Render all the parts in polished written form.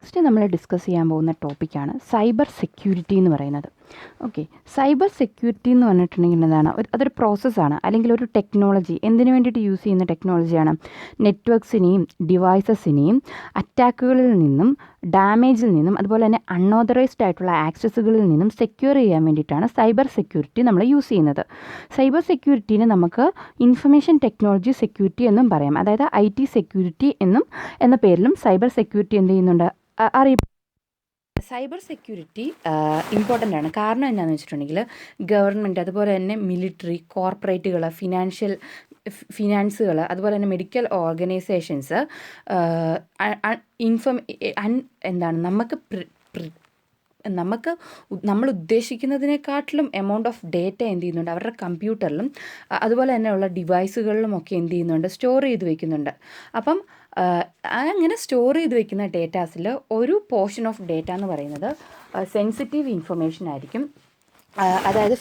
Next നമ്മൾ discuss ചെയ്യാൻ പോകുന്ന ടോപ്പിക്കാണ് സൈബർ സെക്യൂരിറ്റി എന്ന് പറയുന്നത്. ഓക്കെ, സൈബർ സെക്യൂരിറ്റി എന്ന് പറഞ്ഞിട്ടുണ്ടെങ്കിൽ എന്താണ്? അതൊരു പ്രോസസ്സാണ്, അല്ലെങ്കിൽ ഒരു ടെക്നോളജി. എന്തിനു വേണ്ടിയിട്ട് യൂസ് ചെയ്യുന്ന ടെക്നോളജിയാണ്? നെറ്റ്വർക്ക്സിനെയും ഡിവൈസസിനെയും അറ്റാക്കുകളിൽ നിന്നും, ഡാമേജിൽ നിന്നും, അതുപോലെ തന്നെ അൺഓതറൈസ്ഡ് ആയിട്ടുള്ള ആക്സസുകളിൽ നിന്നും സെക്യൂർ ചെയ്യാൻ വേണ്ടിയിട്ടാണ് സൈബർ സെക്യൂരിറ്റി നമ്മൾ യൂസ് ചെയ്യുന്നത്. സൈബർ സെക്യൂരിറ്റീനെ നമുക്ക് ഇൻഫർമേഷൻ ടെക്നോളജി സെക്യൂരിറ്റി എന്നും പറയാം. അതായത് IT സെക്യൂരിറ്റി എന്ന പേരിലും സൈബർ സെക്യൂരിറ്റി എന്ത് ചെയ്യുന്നുണ്ട്, അറിയപ്പെടും. സൈബർ സെക്യൂരിറ്റി ഇമ്പോർട്ടൻ്റ് ആണ്. കാരണം എന്താണെന്ന് വെച്ചിട്ടുണ്ടെങ്കിൽ ഗവൺമെൻറ്, അതുപോലെ തന്നെ മിലിറ്ററി, കോർപ്പറേറ്റുകൾ, ഫിനാൻസുകൾ, അതുപോലെ തന്നെ മെഡിക്കൽ ഓർഗനൈസേഷൻസ് നമ്മൾ ഉദ്ദേശിക്കുന്നതിനെക്കാട്ടിലും എമൗണ്ട് ഓഫ് ഡേറ്റ എന്ത് ചെയ്യുന്നുണ്ട്, അവരുടെ കമ്പ്യൂട്ടറിലും അതുപോലെ തന്നെയുള്ള ഡിവൈസുകളിലും ഒക്കെ എന്ത് ചെയ്യുന്നുണ്ട്, സ്റ്റോർ ചെയ്ത് വയ്ക്കുന്നുണ്ട്. അപ്പം അങ്ങനെ സ്റ്റോർ ചെയ്ത് വെക്കുന്ന ഡേറ്റാസിൽ ഒരു പോർഷൻ ഓഫ് ഡേറ്റ എന്ന് പറയുന്നത് സെൻസിറ്റീവ് ഇൻഫർമേഷൻ ആയിരിക്കും. അതായത്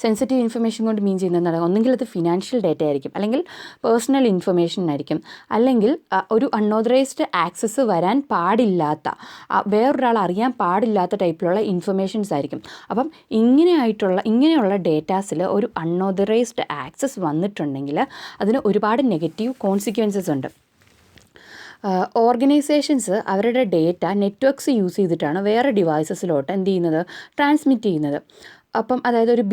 സെൻസിറ്റീവ് ഇൻഫർമേഷൻ കൊണ്ട് മീൻ ചെയ്യുന്നത് ഒന്നെങ്കിൽ അത് ഫിനാൻഷ്യൽ ഡേറ്റ ആയിരിക്കും, അല്ലെങ്കിൽ പേഴ്സണൽ ഇൻഫർമേഷൻ ആയിരിക്കും, അല്ലെങ്കിൽ ഒരു അൺഓതറൈസ്ഡ് ആക്സസ് വരാൻ പാടില്ലാത്ത, വേറൊരാൾ അറിയാൻ പാടില്ലാത്ത ടൈപ്പിലുള്ള ഇൻഫർമേഷൻസ് ആയിരിക്കും. അപ്പം ഇങ്ങനെയുള്ള ഡേറ്റാസിൽ ഒരു അൺഓതറൈസ്ഡ് ആക്സസ് വന്നിട്ടുണ്ടെങ്കിൽ അതിന് ഒരുപാട് നെഗറ്റീവ് കോൺസിക്വൻസസ് ഉണ്ട്. ഓർഗനൈസേഷൻസ് അവരുടെ ഡേറ്റ നെറ്റ്വർക്ക്സ് യൂസ് ചെയ്തിട്ടാണ് വേറെ ഡിവൈസസിലോട്ട് എന്ത് ചെയ്യുന്നത്, ട്രാൻസ്മിറ്റ് ചെയ്യുന്നത്. അപ്പം അതായത് ഒരു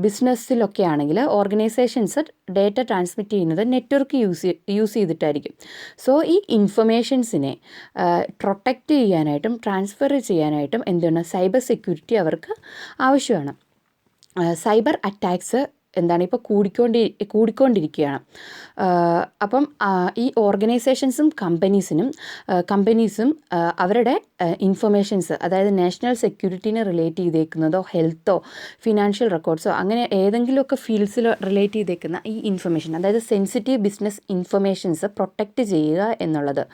ബിസിനസ്സിലൊക്കെ ആണെങ്കിൽ ഓർഗനൈസേഷൻസ് ഡേറ്റ ട്രാൻസ്മിറ്റ് ചെയ്യുന്നത് നെറ്റ്വർക്ക് യൂസ് ചെയ്തിട്ടായിരിക്കും. സോ ഈ ഇൻഫർമേഷൻസിനെ പ്രൊട്ടക്റ്റ് ചെയ്യാനായിട്ടും ട്രാൻസ്ഫർ ചെയ്യാനായിട്ടും എന്താണ്, സൈബർ സെക്യൂരിറ്റി അവർക്ക് ആവശ്യമാണ്. സൈബർ അറ്റാക്സ് ഇപ്പോൾ കൂടിക്കൊണ്ടിരിക്കുകയാണ്. അപ്പം ഈ ഓർഗനൈസേഷൻസും കമ്പനീസും അവരുടെ ഇൻഫർമേഷൻസ്, അതായത് നാഷണൽ സെക്യൂരിറ്റീനെ റിലേറ്റ് ചെയ്തേക്കുന്നതോ ഹെൽത്തോ ഫിനാൻഷ്യൽ റെക്കോർഡ്സോ അങ്ങനെ ഏതെങ്കിലുമൊക്കെ ഫീൽഡ്സിൽ റിലേറ്റ് ചെയ്തേക്കുന്ന ഈ ഇൻഫർമേഷൻ, അതായത് സെൻസിറ്റീവ് ബിസിനസ് ഇൻഫർമേഷൻസ് പ്രൊട്ടക്റ്റ് ചെയ്യുക എന്നുള്ളത്,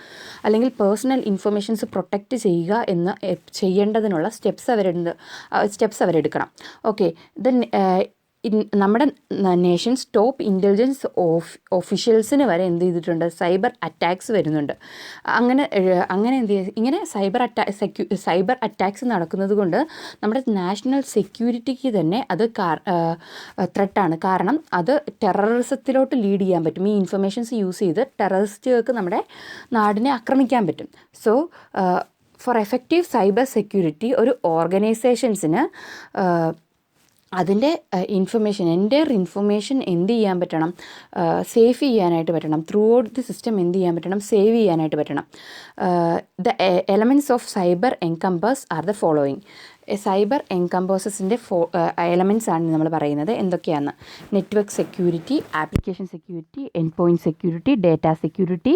അല്ലെങ്കിൽ പേഴ്സണൽ ഇൻഫർമേഷൻസ് പ്രൊട്ടക്റ്റ് ചെയ്യുക ചെയ്യേണ്ടതിനുള്ള സ്റ്റെപ്സ് അവരെടുക്കണം. ഓക്കെ, നമ്മുടെ നേഷൻസ് ടോപ്പ് ഇൻ്റലിജൻസ് ഓഫീഷ്യൽസിന് വരെ എന്ത് ചെയ്തിട്ടുണ്ട്, സൈബർ അറ്റാക്സ് വരുന്നുണ്ട്. ഇങ്ങനെ സൈബർ അറ്റാക്സ് നടക്കുന്നത് കൊണ്ട് നമ്മുടെ നാഷണൽ സെക്യൂരിറ്റിക്ക് തന്നെ അത് ത്രെട്ടാണ്. കാരണം അത് ടെററിസത്തിലോട്ട് ലീഡ് ചെയ്യാൻ പറ്റും. ഈ ഇൻഫർമേഷൻസ് യൂസ് ചെയ്ത് ടെററിസ്റ്റുകൾക്ക് നമ്മുടെ നാടിനെ ആക്രമിക്കാൻ പറ്റും. So for effective cyber security ഒരു ഓർഗനൈസേഷൻസിന് അതിൻ്റെ ഇൻഫർമേഷൻ എന്ത് ചെയ്യാൻ പറ്റണം, സേഫ് ചെയ്യാനായിട്ട് പറ്റണം. ത്രൂ ഔട്ട് ദി സിസ്റ്റം എന്ത് ചെയ്യാൻ പറ്റണം, സേവ് ചെയ്യാനായിട്ട് പറ്റണം. The elements of cyber encompass are the following. Cyber എൻകംപേഴ്സസിൻ്റെ എലമെൻറ്റ്സ് ആണ് നമ്മൾ പറയുന്നത്. എന്തൊക്കെയാണ്? Network security, application security, end point security, data security,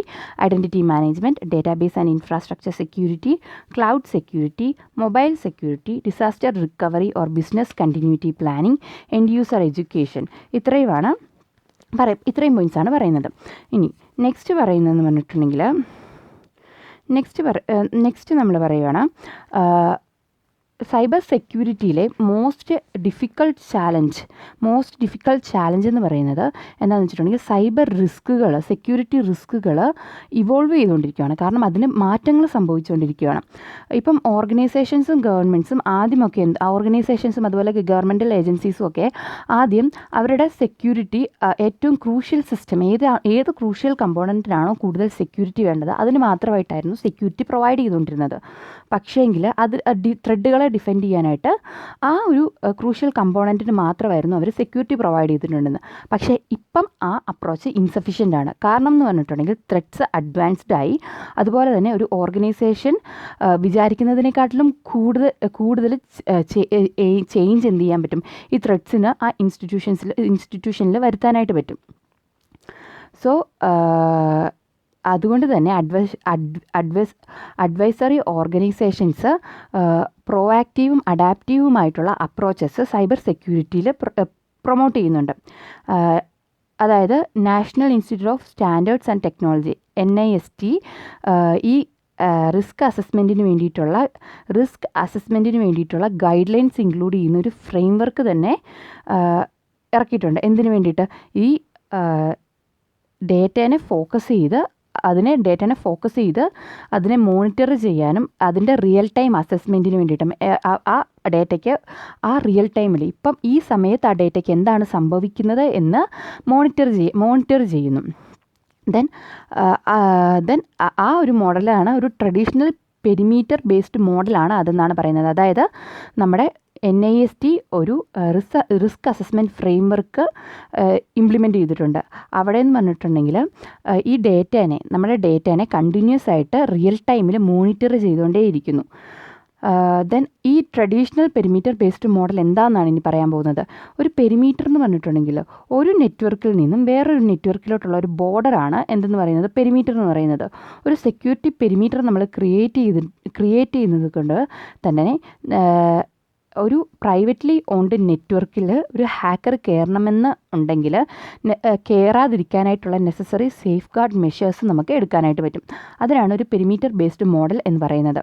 identity management, database and infrastructure security, cloud security, mobile security, disaster recovery or business continuity planning, end user education. ഇത്രയും പോയിൻറ്റ്സാണ് പറയുന്നത്. ഇനി next പറയുന്നതെന്ന് പറഞ്ഞിട്ടുണ്ടെങ്കിൽ നെക്സ്റ്റ് നമ്മൾ പറയുകയാണ് സൈബർ സെക്യൂരിറ്റിയിലെ മോസ്റ്റ് ഡിഫിക്കൾട്ട് ചാലഞ്ച് എന്ന് പറയുന്നത് എന്താണെന്ന് വെച്ചിട്ടുണ്ടെങ്കിൽ സെക്യൂരിറ്റി റിസ്കുകൾ ഇവോൾവ് ചെയ്തുകൊണ്ടിരിക്കുകയാണ്. കാരണം അതിന് മാറ്റങ്ങൾ സംഭവിച്ചുകൊണ്ടിരിക്കുകയാണ്. ഇപ്പം ഓർഗനൈസേഷൻസും ഗവൺമെൻറ്റ്സും ആദ്യമൊക്കെ ഓർഗനൈസേഷൻസും അതുപോലെ ഗവൺമെൻറ്റൽ ഏജൻസീസും ഒക്കെ ആദ്യം അവരുടെ സെക്യൂരിറ്റി ഏറ്റവും ക്രൂഷ്യൽ സിസ്റ്റം ഏത് ക്രൂഷ്യൽ കമ്പോണൻറ്റിനാണോ കൂടുതൽ സെക്യൂരിറ്റി വേണ്ടത് അതിന് മാത്രമായിട്ടായിരുന്നു സെക്യൂരിറ്റി പ്രൊവൈഡ് ചെയ്തുകൊണ്ടിരുന്നത്. പക്ഷേങ്കിൽ അത് ത്രെഡുകളെ ഡിഫെൻഡ് ചെയ്യാനായിട്ട് ആ ഒരു ക്രൂഷ്യൽ കമ്പോണൻറ്റിന് മാത്രമായിരുന്നു അവർ സെക്യൂരിറ്റി പ്രൊവൈഡ് ചെയ്തിട്ടുണ്ടെന്ന്. പക്ഷേ ഇപ്പം ആ അപ്രോച്ച് ഇൻസഫിഷ്യൻ്റ് ആണ്. കാരണം എന്ന് പറഞ്ഞിട്ടുണ്ടെങ്കിൽ ത്രെഡ്സ് അഡ്വാൻസ്ഡ് ആയി. അതുപോലെ തന്നെ ഒരു ഓർഗനൈസേഷൻ വിചാരിക്കുന്നതിനെക്കാട്ടിലും കൂടുതൽ ചേഞ്ച് എന്ത് ചെയ്യാൻ പറ്റും, ഈ ത്രെഡ്സിന് ആ ഇൻസ്റ്റിറ്റ്യൂഷനിൽ വരുത്താനായിട്ട് പറ്റും. സോ അതുകൊണ്ട് തന്നെ അഡ്വൈസറി ഓർഗനൈസേഷൻസ് പ്രോആക്റ്റീവും അഡാപ്റ്റീവുമായിട്ടുള്ള അപ്രോച്ചസ് സൈബർ സെക്യൂരിറ്റിയിൽ പ്രൊമോട്ട് ചെയ്യുന്നുണ്ട്. അതായത് national institute of standards and technology NIST ഈ റിസ്ക് അസസ്മെൻറ്റിന് വേണ്ടിയിട്ടുള്ള ഗൈഡ് ലൈൻസ് ഇൻക്ലൂഡ് ചെയ്യുന്ന ഒരു ഫ്രെയിംവർക്ക് തന്നെ ഇറക്കിയിട്ടുണ്ട്. എന്തിനു വേണ്ടിയിട്ട്? ഈ ഡേറ്റേനെ ഫോക്കസ് ചെയ്ത് അതിനെ ഡേറ്റനെ ഫോക്കസ് ചെയ്ത് അതിനെ മോണിറ്റർ ചെയ്യാനും അതിൻ്റെ റിയൽ ടൈം അസസ്മെൻറ്റിന് വേണ്ടിയിട്ടും ആ ഡേറ്റയ്ക്ക് ആ റിയൽ ടൈമിൽ ഇപ്പം ഈ സമയത്ത് ആ ഡേറ്റയ്ക്ക് എന്താണ് സംഭവിക്കുന്നത് എന്ന് മോണിറ്റർ ചെയ്യുന്നു. ദെൻ ആ ഒരു മോഡലാണ് ഒരു ട്രഡീഷണൽ പെരിമീറ്റർ ബേസ്ഡ് മോഡലാണ് അതെന്നാണ് പറയുന്നത്. അതായത് നമ്മുടെ NIST ഒരു റിസ്ക് അസസ്മെൻറ്റ് ഫ്രെയിംവർക്ക് ഇംപ്ലിമെൻറ്റ് ചെയ്തിട്ടുണ്ട്. അവിടെ എന്ന് പറഞ്ഞിട്ടുണ്ടെങ്കിൽ ഈ നമ്മുടെ ഡേറ്റേനെ കണ്ടിന്യൂസ് ആയിട്ട് റിയൽ ടൈമിൽ മോണിറ്റർ ചെയ്തുകൊണ്ടേയിരിക്കുന്നു. ദെൻ ഈ ട്രഡീഷണൽ പെരിമീറ്റർ ബേസ്ഡ് മോഡൽ എന്താണെന്നാണ് ഇനി പറയാൻ പോകുന്നത്. ഒരു പെരിമീറ്റർ എന്ന് പറഞ്ഞിട്ടുണ്ടെങ്കിൽ ഒരു നെറ്റ്വർക്കിൽ നിന്നും വേറൊരു നെറ്റ്വർക്കിലോട്ടുള്ള ഒരു ബോർഡറാണ് എന്തെന്ന് പറയുന്നത് പെരിമീറ്റർ എന്ന് പറയുന്നത്. ഒരു സെക്യൂരിറ്റി പെരിമീറ്റർ നമ്മൾ ക്രിയേറ്റ് ചെയ്യുന്നത് കൊണ്ട് തന്നെ ഒരു പ്രൈവറ്റ്ലി ഓൺഡ് നെറ്റ്വർക്കിൽ ഒരു ഹാക്കർ കയറണമെന്ന് ഉണ്ടെങ്കിൽ കയറാതിരിക്കാനായിട്ടുള്ള നെസസറി സേഫ് ഗാർഡ് മെഷേഴ്സ് നമുക്ക് എടുക്കാനായിട്ട് പറ്റും. അതിനാണ് ഒരു പെരിമീറ്റർ ബേസ്ഡ് മോഡൽ എന്ന് പറയുന്നത്.